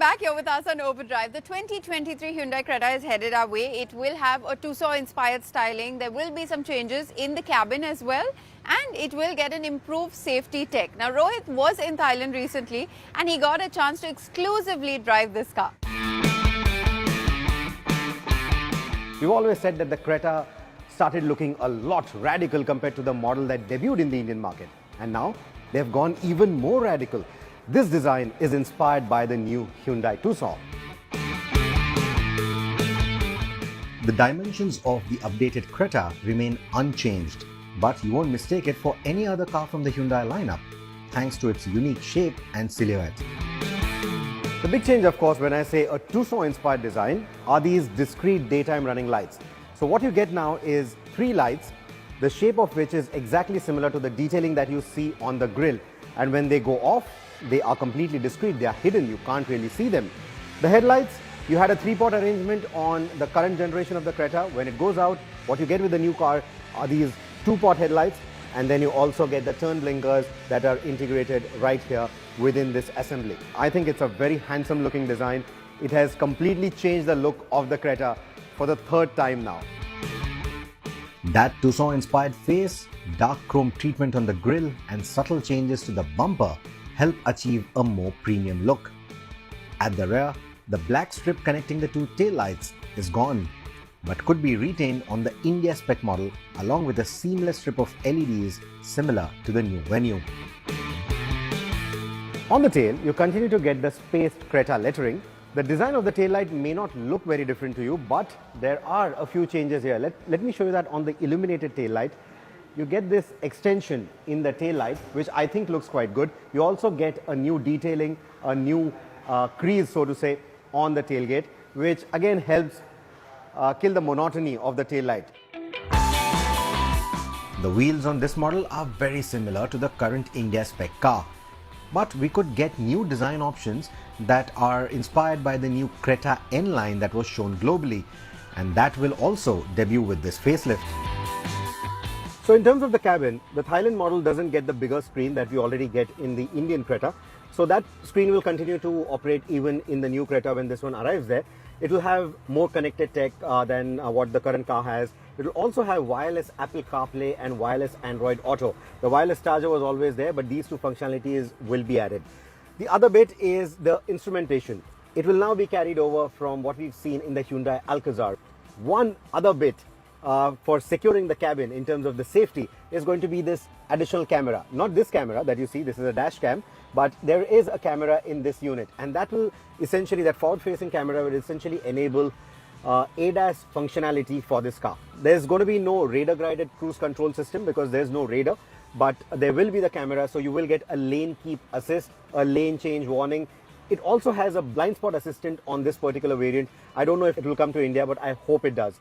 back. You're with us on Overdrive. The 2023 Hyundai Creta is headed our way. It will have a Tucson-inspired styling. There will be some changes in the cabin as well, and it will get an improved safety tech. Now, Rohit was in Thailand recently, and he got a chance to exclusively drive this car. We've always said that the Creta started looking a lot radical compared to the model that debuted in the Indian market. And now, they've gone even more radical. This design is inspired by the new Hyundai Tucson. The dimensions of the updated Creta remain unchanged, but you won't mistake it for any other car from the Hyundai lineup, thanks to its unique shape and silhouette. The big change, of course, when I say a Tucson-inspired design, are these discrete daytime running lights. So what you get now is 3 lights, the shape of which is exactly similar to the detailing that you see on the grille. And when they go off, they are completely discrete, they are hidden, you can't really see them. The headlights, you had a 3-pot arrangement on the current generation of the Creta. When it goes out, what you get with the new car are these 2-pot headlights, and then you also get the turn blinkers that are integrated right here within this assembly. I think it's a very handsome looking design. It has completely changed the look of the Creta for the 3rd time now. That Tucson-inspired face, dark chrome treatment on the grille and subtle changes to the bumper help achieve a more premium look. At the rear, the black strip connecting the 2 taillights is gone, but could be retained on the India spec model along with a seamless strip of LEDs similar to the new venue. On the tail, you continue to get the spaced Creta lettering. The design of the taillight may not look very different to you, but there are a few changes here. Let me show you that on the illuminated taillight. You get this extension in the taillight, which I think looks quite good. You also get a new detailing, a new crease, so to say, on the tailgate, which again helps kill the monotony of the taillight. The wheels on this model are very similar to the current India spec car, but we could get new design options that are inspired by the new Creta N line that was shown globally, and that will also debut with this facelift. So in terms of the cabin, the Thailand model doesn't get the bigger screen that we already get in the Indian Creta. So that screen will continue to operate even in the new Creta when this one arrives there. It will have more connected tech than what the current car has. It will also have wireless Apple Carplay and wireless Android Auto. The wireless charger was always there, but these 2 functionalities will be added. The other bit is the instrumentation. It will now be carried over from what we've seen in the Hyundai Alcazar. One other bit for securing the cabin in terms of the safety is going to be this additional camera. Not this camera that you see, this is a dash cam, but there is a camera in this unit, and that will essentially, that forward-facing camera will essentially enable ADAS functionality for this car. There's going to be no radar-guided cruise control system because there's no radar, but there will be the camera, so you will get a lane keep assist, a lane change warning. It also has a blind spot assistant on this particular variant. I don't know if it will come to India, but I hope it does.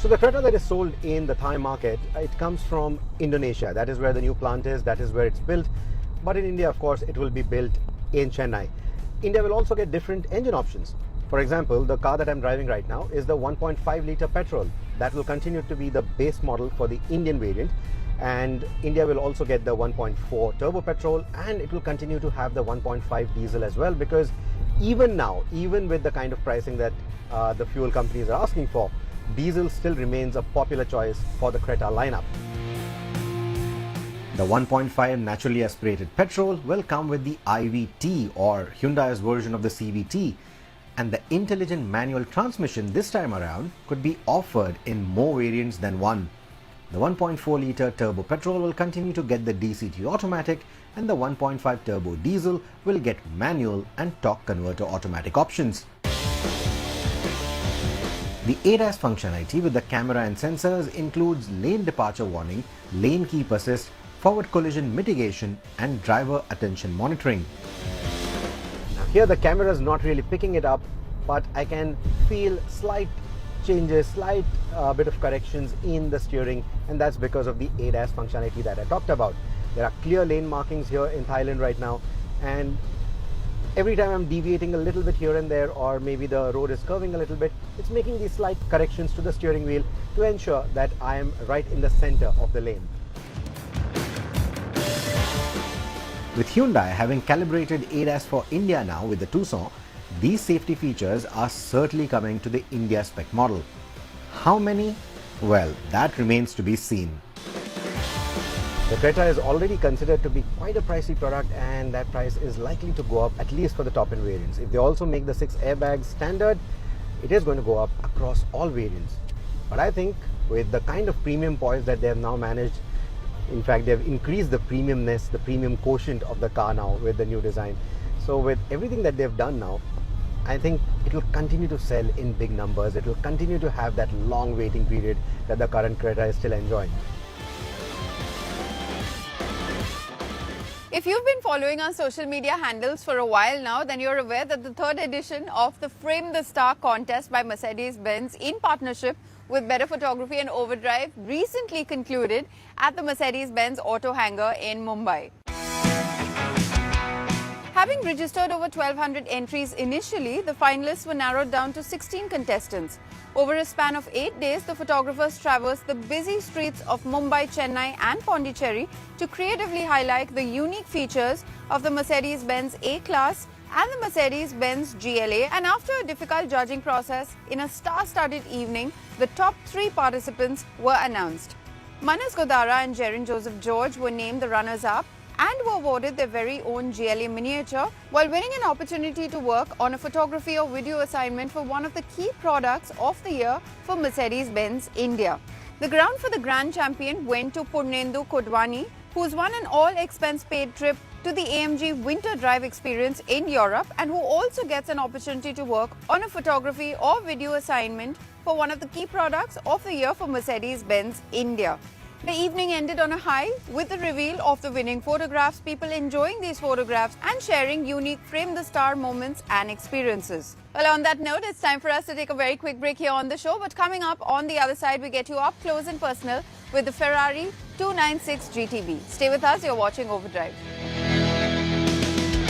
So the Creta that is sold in the Thai market, it comes from Indonesia. That is where the new plant is, that is where it's built. But in India, of course, it will be built in Chennai. India will also get different engine options. For example, the car that I'm driving right now is the 1.5 litre petrol. That will continue to be the base model for the Indian variant. And India will also get the 1.4 turbo petrol, and it will continue to have the 1.5 diesel as well, because even now, even with the kind of pricing that the fuel companies are asking for, diesel still remains a popular choice for the Creta lineup. The 1.5 naturally aspirated petrol will come with the IVT, or Hyundai's version of the CVT, and the intelligent manual transmission this time around could be offered in more variants than one. The 1.4 litre turbo petrol will continue to get the DCT automatic, and the 1.5 turbo diesel will get manual and torque converter automatic options. The ADAS functionality with the camera and sensors includes lane departure warning, lane keep assist, forward collision mitigation, and driver attention monitoring. Now here the camera is not really picking it up, but I can feel slight changes, slight bit of corrections in the steering, and that's because of the ADAS functionality that I talked about. There are clear lane markings here in Thailand right now, and every time I'm deviating a little bit here and there, or maybe the road is curving a little bit, it's making these slight corrections to the steering wheel to ensure that I am right in the center of the lane. With Hyundai having calibrated ADAS for India now with the Tucson, these safety features are certainly coming to the India spec model. How many? Well, that remains to be seen. The Creta is already considered to be quite a pricey product, and that price is likely to go up at least for the top-end variants. If they also make the 6 airbags standard, it is going to go up across all variants. But I think with the kind of premium poise that they have now managed, in fact, they've increased the premiumness, the premium quotient of the car now with the new design. So with everything that they've done now, I think it will continue to sell in big numbers. It will continue to have that long waiting period that the current Creta is still enjoying. If you've been following our social media handles for a while now, then you're aware that the third edition of the Frame the Star contest by Mercedes-Benz in partnership with Better Photography and Overdrive recently concluded at the Mercedes-Benz Auto Hangar in Mumbai. Having registered over 1,200 entries initially, the finalists were narrowed down to 16 contestants. Over a span of 8 days, the photographers traversed the busy streets of Mumbai, Chennai and Pondicherry to creatively highlight the unique features of the Mercedes-Benz A-Class and the Mercedes-Benz GLA. And after a difficult judging process, in a star-studded evening, the top 3 participants were announced. Manas Godara and Jerin Joseph George were named the runners-up and were awarded their very own GLA miniature, while winning an opportunity to work on a photography or video assignment for one of the key products of the year for Mercedes-Benz India. The crown for the Grand Champion went to Purnendu Kodwani, who's won an all-expense-paid trip to the AMG Winter Drive experience in Europe and who also gets an opportunity to work on a photography or video assignment for one of the key products of the year for Mercedes-Benz India. The evening ended on a high with the reveal of the winning photographs, people enjoying these photographs and sharing unique Frame the Star moments and experiences. Well, on that note, it's time for us to take a very quick break here on the show. But coming up on the other side, we get you up close and personal with the Ferrari 296 GTB. Stay with us, you're watching Overdrive.